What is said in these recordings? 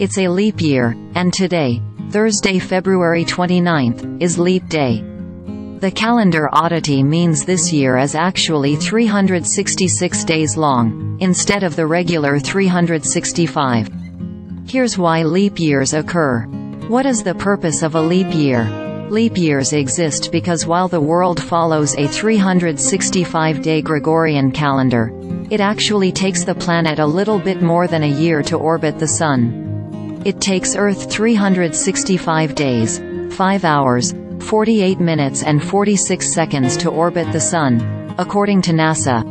It's a leap year, and today, Thursday, February 29th, is Leap Day. The calendar oddity means this year is actually 366 days long, instead of the regular 365. Here's why leap years occur. What is the purpose of a leap year? Leap years exist because while the world follows a 365-day Gregorian calendar, it actually takes the planet a little bit more than a year to orbit the Sun. It takes Earth 365 days, 5 hours, 48 minutes and 46 seconds to orbit the Sun, according to NASA.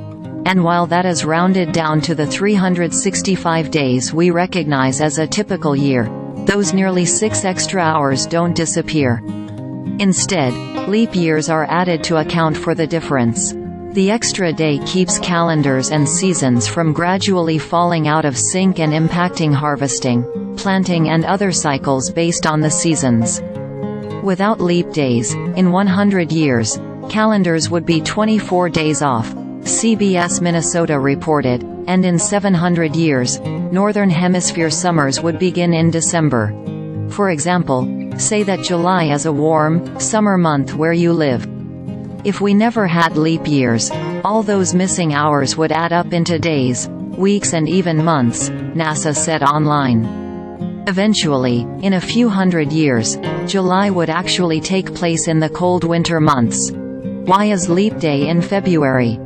And while that is rounded down to the 365 days we recognize as a typical year, those nearly 6 extra hours don't disappear. Instead, leap years are added to account for the difference. The extra day keeps calendars and seasons from gradually falling out of sync and impacting harvesting, planting and other cycles based on the seasons. Without leap days, in 100 years, calendars would be 24 days off, CBS Minnesota reported, and in 700 years, Northern Hemisphere summers would begin in December. For example, say that July is a warm, summer month where you live. If we never had leap years, all those missing hours would add up into days, weeks and even months, NASA said online. Eventually, in a few hundred years, July would actually take place in the cold winter months. Why is Leap Day in February?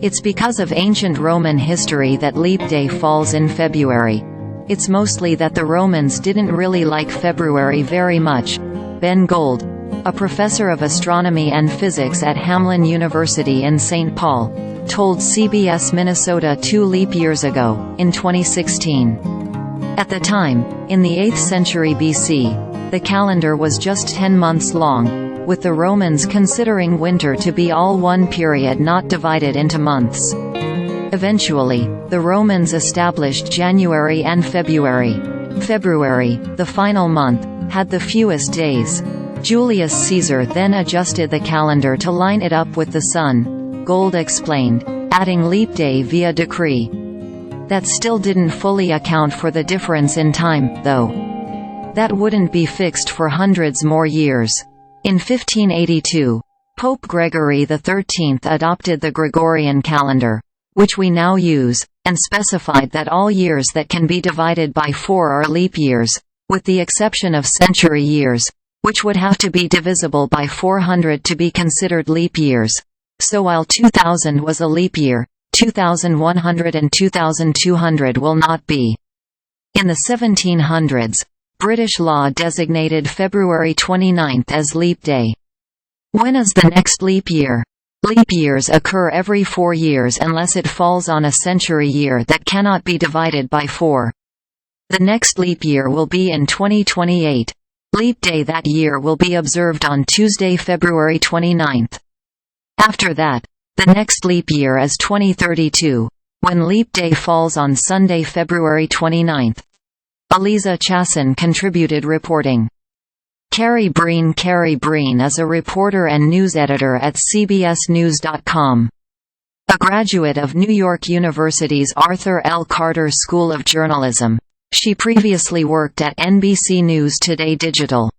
It's because of ancient Roman history that Leap Day falls in February. It's mostly that the Romans didn't really like February very much. Ben Gold, a professor of astronomy and physics at Hamline University in St. Paul, told CBS Minnesota 2 leap years ago, in 2016. At the time, in the 8th century BC, the calendar was just 10 months long, with the Romans considering winter to be all one period not divided into months. Eventually, the Romans established January and February. February, the final month, had the fewest days. Julius Caesar then adjusted the calendar to line it up with the Sun, Gold explained, adding leap day via decree. That still didn't fully account for the difference in time, though. That wouldn't be fixed for hundreds more years. In 1582, Pope Gregory XIII adopted the Gregorian calendar, which we now use, and specified that all years that can be divided by 4 are leap years, with the exception of century years, which would have to be divisible by 400 to be considered leap years. So while 2000 was a leap year, 2100 and 2200 will not be. In the 1700s, British law designated February 29th as Leap Day. When is the next leap year? Leap years occur every 4 years unless it falls on a century year that cannot be divided by 4. The next leap year will be in 2028. Leap Day that year will be observed on Tuesday, February 29th. After that, the next leap year is 2032, when Leap Day falls on Sunday, February 29th. Aliza Chasan contributed reporting. Kerry BreenKerry Breen is a reporter and news editor at CBSNews.com. A graduate of New York University's Arthur L. Carter School of Journalism, she previously worked at NBC News TODAY Digital.